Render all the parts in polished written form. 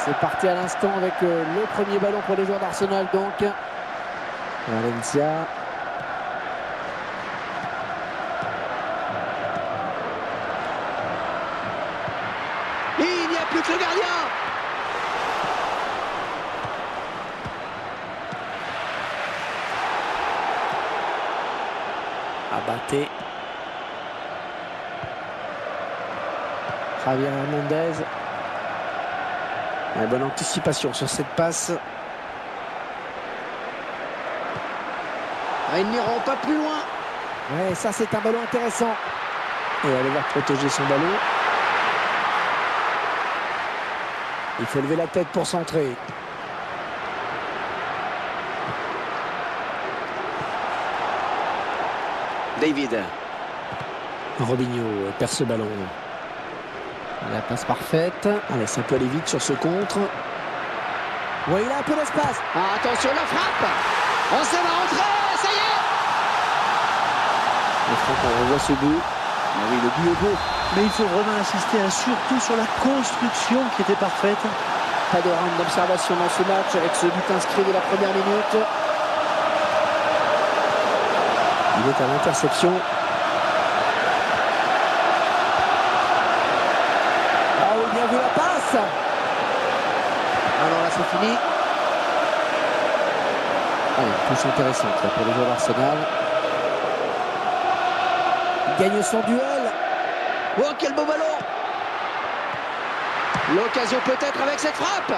C'est parti à l'instant avec le premier ballon pour les joueurs d'Arsenal donc. Valencia. Et il n'y a plus que le gardien. Abaté. Javier Hernandez. Ouais, bonne anticipation sur cette passe. Ils n'iront pas plus loin. Ouais, ça c'est un ballon intéressant. Et on va devoir protéger son ballon. Il faut lever la tête pour centrer. David. Robinho perd ce ballon. La passe parfaite. Allez, ça peut aller vite sur ce contre. Ouais, il a un peu d'espace. Ah, attention, la frappe. On s'en va rentrer, ça y est. Et Franck, on revoit ce but. Ah oui, le but est beau. Mais il faut vraiment insister surtout sur la construction qui était parfaite. Pas de round d'observation dans ce match avec ce but inscrit de la première minute. Il est à l'interception. Ah oui, bien vu la passe. Alors là, c'est fini. Allez, touche intéressante là, pour les joueurs d'Arsenal. Il gagne son duel. Oh, quel beau ballon. L'occasion peut-être avec cette frappe.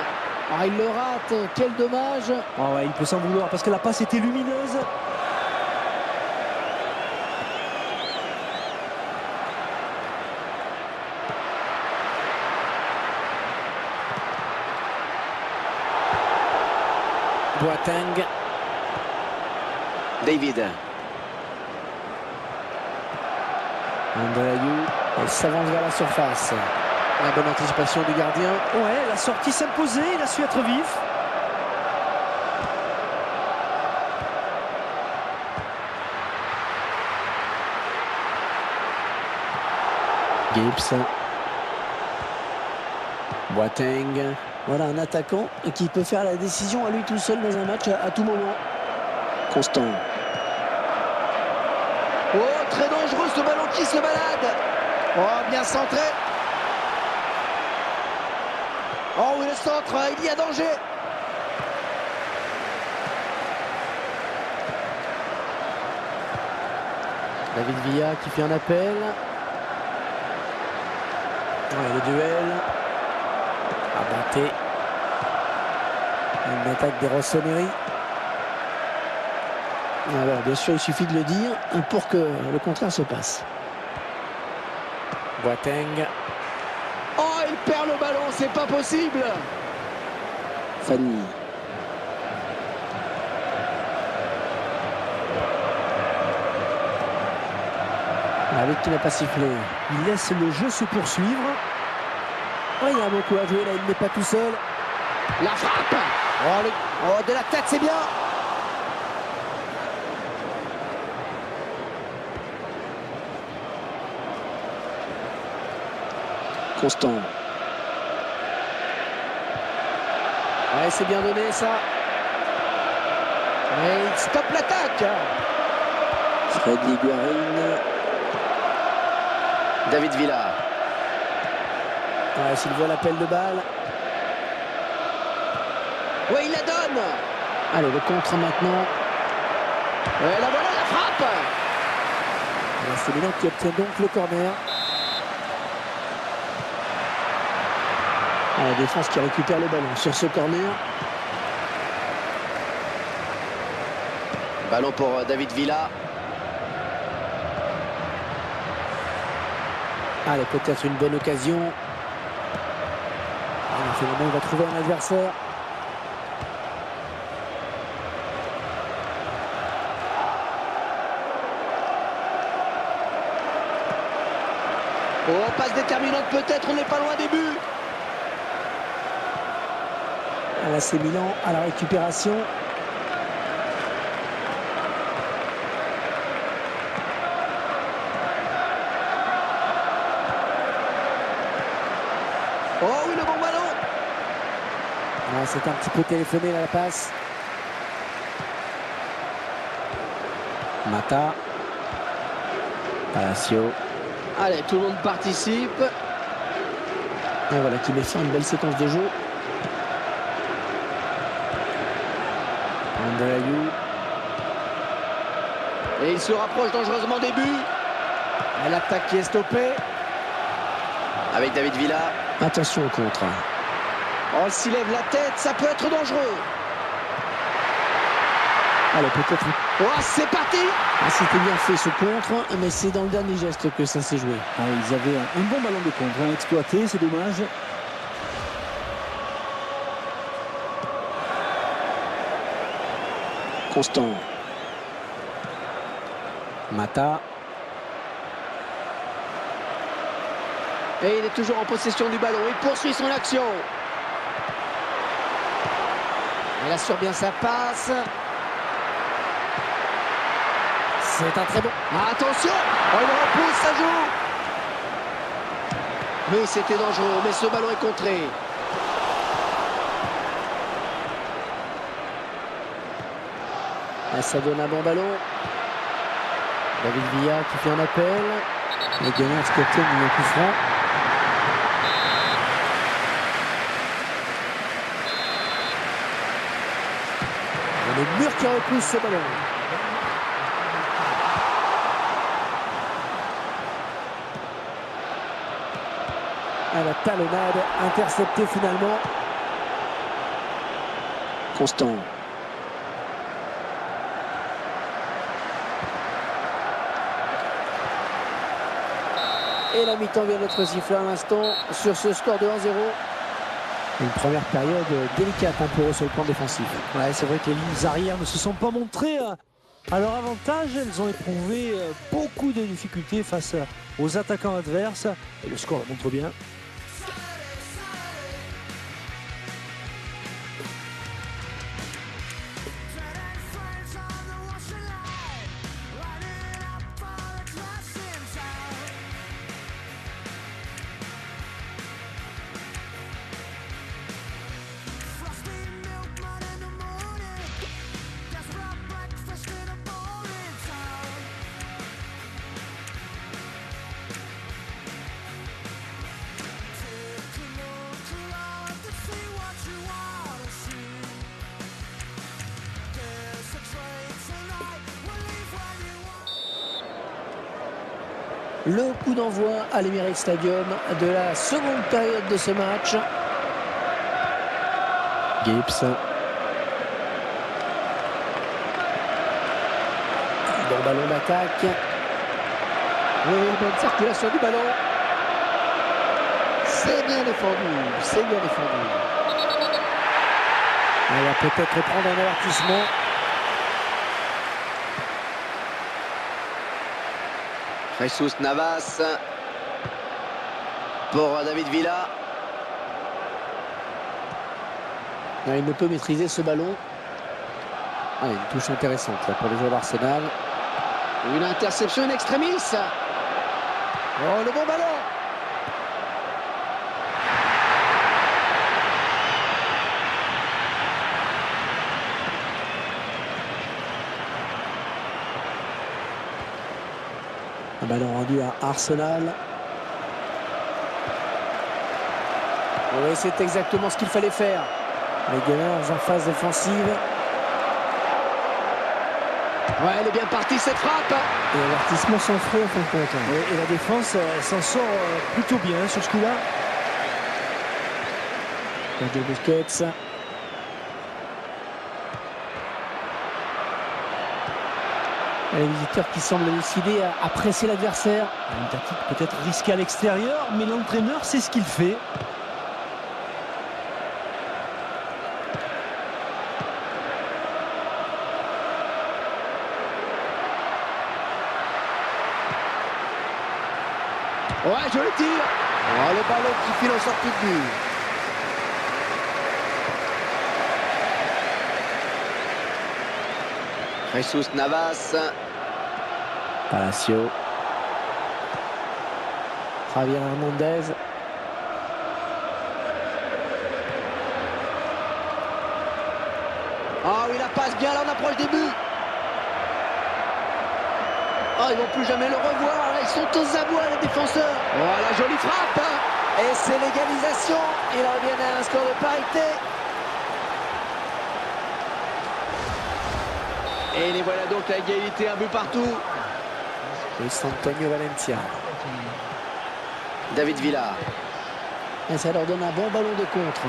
Ah, il le rate. Quel dommage. Oh ouais, il peut s'en vouloir parce que la passe était lumineuse. Boateng. David. Andreayu. Elle s'avance vers la surface. La bonne anticipation du gardien. Ouais, la sortie s'imposait, il a su être vif. Gibbs. Boateng. Voilà un attaquant qui peut faire la décision à lui tout seul dans un match à tout moment. Constant. Oh, très dangereux ce ballon qui se balade. Oh, bien centré. Oh, oui, le centre, il y a danger. David Villa qui fait un appel. Ouais, le duel. Abaté. Une attaque des Rossoneri. Alors, bien sûr, il suffit de le dire pour que le contraire se passe. Boateng. Oh, il perd le ballon, c'est pas possible. Fanny. Avec qui n'a pas sifflé. Il laisse le jeu se poursuivre. Oh, il y a beaucoup à jouer là, il n'est pas tout seul. La frappe. Oh, de la tête, c'est bien. Constant. Ouais, c'est bien donné ça. Et il stoppe l'attaque. Freddy Guarin. David Villa. Ouais, s'il voit l'appel de balle. Oui, il la donne. Allez, le contre maintenant. Et la voilà, la frappe. C'est Milan qui obtient donc le corner. La défense qui récupère le ballon sur ce corner. Ballon pour David Villa. Allez, peut-être une bonne occasion. Finalement, il va trouver un adversaire. Oh, passe déterminante peut-être, on n'est pas loin des buts. C'est Milan à la récupération. Oh oui, le bon ballon. Ah, c'est un petit peu téléphoné là, la passe. Mata. Palacio. Allez, tout le monde participe. Et voilà qui met fin à une belle séquence de jeu. André Ayew. Et il se rapproche dangereusement des buts. Et l'attaque qui est stoppée. Avec David Villa. Attention au contre. Oh, s'il lève la tête, ça peut être dangereux. Allez, peut-être. Oh, c'est parti. Ah, c'était bien fait ce contre, mais c'est dans le dernier geste que ça s'est joué. Ah, ils avaient un bon ballon de contre à exploiter, c'est dommage. Constant. Mata. Et il est toujours en possession du ballon. Il poursuit son action. Il assure bien sa passe. C'est un très bon. Attention. Oh, il repousse, ça joue. Mais c'était dangereux. Mais ce ballon est contré. Ah, ça donne un bon ballon. David Villa qui fait un appel. Les Gunners qui obtiennent un coup franc. Et le mur qui repousse ce ballon. À la talonnade, intercepté finalement. Constant. Et la mi-temps vient d'être sifflée à l'instant sur ce score de 1-0. Une première période délicate pour eux sur le plan défensif. Ouais, c'est vrai que les lignes arrières ne se sont pas montrées à leur avantage. Elles ont éprouvé beaucoup de difficultés face aux attaquants adverses. Et le score le montre bien. Le coup d'envoi à l'Emirates Stadium de la seconde période de ce match. Gibbs. Bon ballon d'attaque. Oui, bonne circulation du ballon. C'est bien défendu. C'est bien défendu. On va peut-être prendre un avertissement. Jesus Navas pour David Villa. Il ne peut maîtriser ce ballon. Ah, une touche intéressante là, pour les joueurs d'Arsenal. Une interception in extremis. Oh, le bon ballon. Un ballon rendu à Arsenal. Oui, c'est exactement ce qu'il fallait faire. Les Gunners en phase défensive. Ouais, elle est bien partie cette frappe. Et l'avertissement sans frais en fin de compte. Et la défense s'en sort plutôt bien sur ce coup-là. De Busquets. Les visiteurs qui semblent décidés à presser l'adversaire. Une tactique peut-être risquée à l'extérieur, mais l'entraîneur sait ce qu'il fait. Ouais, je le tire. Oh, le ballon qui file en sortie de but. Jesus Navas. Palacio. Javier Hernandez. Ah oui, la passe bien, là on approche des buts. Oh, ils vont plus jamais le revoir. Ils sont aux abois, les défenseurs. Voilà, jolie frappe. Et c'est l'égalisation. Ils reviennent à un score de parité. Et les voilà donc à égalité, un but partout. Luis Antonio Valencia. David Villa. Et ça leur donne un bon ballon de contre.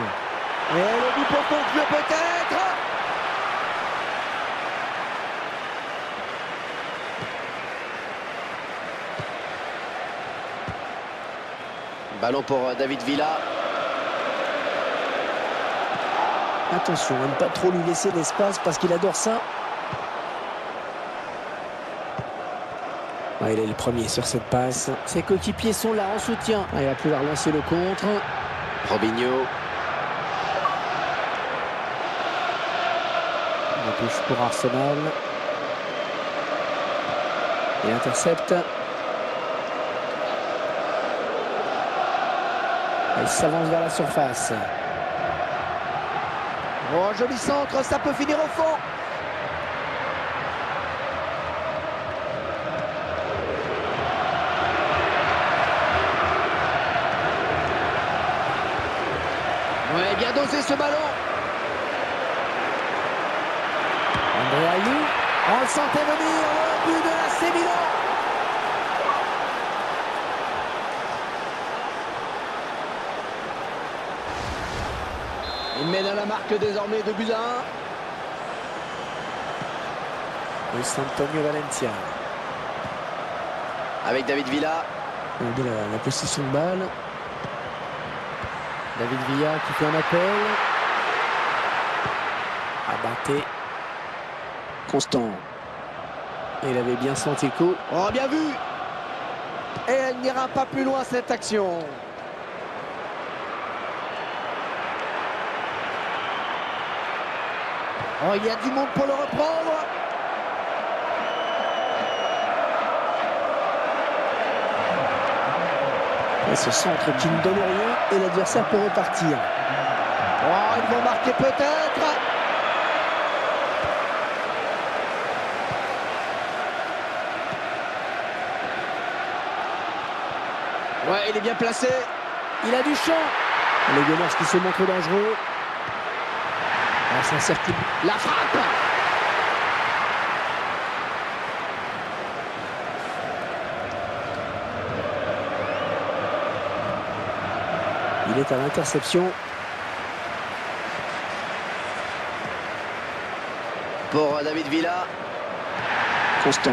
Et le but pour conclure peut-être. Ballon pour David Villa. Attention à ne pas trop lui laisser l'espace parce qu'il adore ça. Ouais, il est le premier sur cette passe. Ses coéquipiers sont là en soutien. Il va pouvoir lancer le contre. Robinho. La touche pour Arsenal. Il intercepte. Il s'avance vers la surface. Oh, joli centre, ça peut finir au fond. Ouais, bien dosé ce ballon. André Ayew. On le sentait venir. Le but de l'AC Milan. Il mène à la marque désormais de but à 1. Luis Antonio Valencia. Avec David Villa. Regardez la possession de balle. David Villa qui fait un appel. Abaté. Constant. Et il avait bien senti le coup. Oh, bien vu. Et elle n'ira pas plus loin cette action. Oh, il y a du monde pour le reprendre. Et ce centre qui ne donne rien et l'adversaire peut repartir. Oh, ils vont marquer peut-être. Ouais, il est bien placé. Il a du champ. Les Gunners qui se montrent dangereux. Ah, ça circule. La frappe. Il est à l'interception. Pour David Villa. Constant.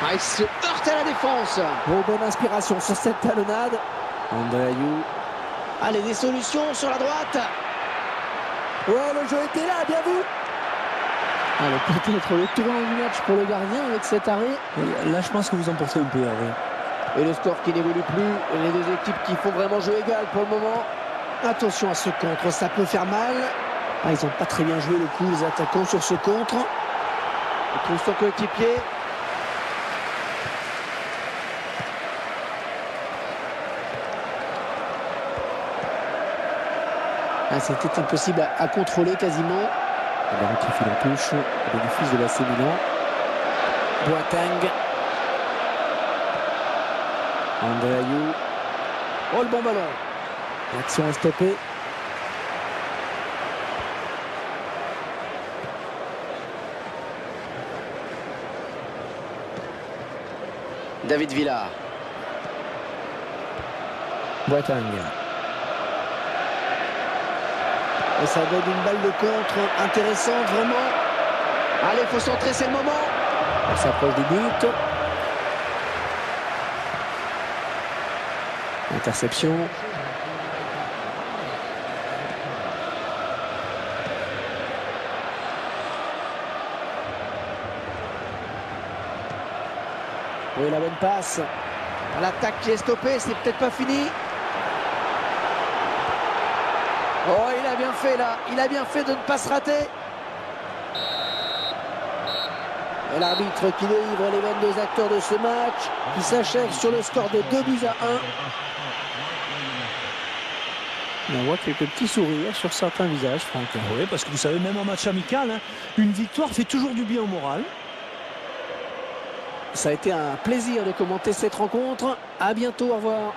Ah, il se heurte à la défense. Oh, bonne inspiration sur cette talonnade. André Ayew. Allez, des solutions sur la droite. Ouais, le jeu était là, bien vu. Allez, peut-être le tournant du match pour le gardien avec cet arrêt. Là, je pense que vous emportez un peu, Hervé. Et le score qui n'évolue plus. Et les deux équipes qui font vraiment jeu égal pour le moment. Attention à ce contre, ça peut faire mal. Ah, ils n'ont pas très bien joué le coup, les attaquants, sur ce contre. Il trouve son coéquipier. Ah, c'était impossible à contrôler quasiment. Le ballon qui file en touche, au bénéfice de l'AC Milan. Boateng. André Ayew. Oh, le bon ballon. L'action est stoppée. David Villa. Boateng. Et ça donne une balle de contre intéressante, vraiment. Allez, il faut centrer, c'est le moment. On s'approche du but. Interception. Oui, la bonne passe. L'attaque qui est stoppée, c'est peut-être pas fini. Oh, il a bien fait là. Il a bien fait de ne pas se rater. Et l'arbitre qui délivre les 22 acteurs de ce match, qui s'achève sur le score de 2 buts à 1. Et on voit quelques petits sourires sur certains visages, Franck. Oui, parce que vous savez, même en match amical, hein, une victoire fait toujours du bien au moral. Ça a été un plaisir de commenter cette rencontre. À bientôt, au revoir.